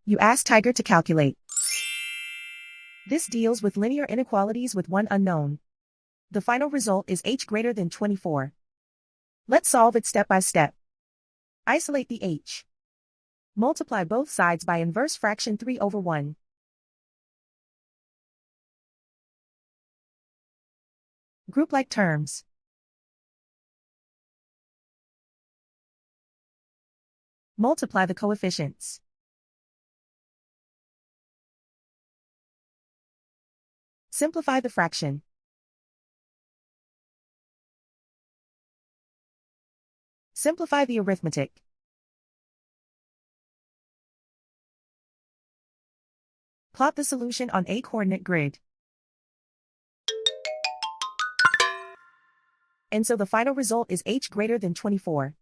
You ask Tiger to calculate. This deals with linear inequalities with one unknown. The final result is h greater than 24. Let's solve it step by step. Isolate the h. Multiply both sides by inverse fraction 3/1. Group like terms. Multiply the coefficients. Simplify the fraction. Simplify the arithmetic. Plot the solution on a coordinate grid. And so the final result is h greater than 24.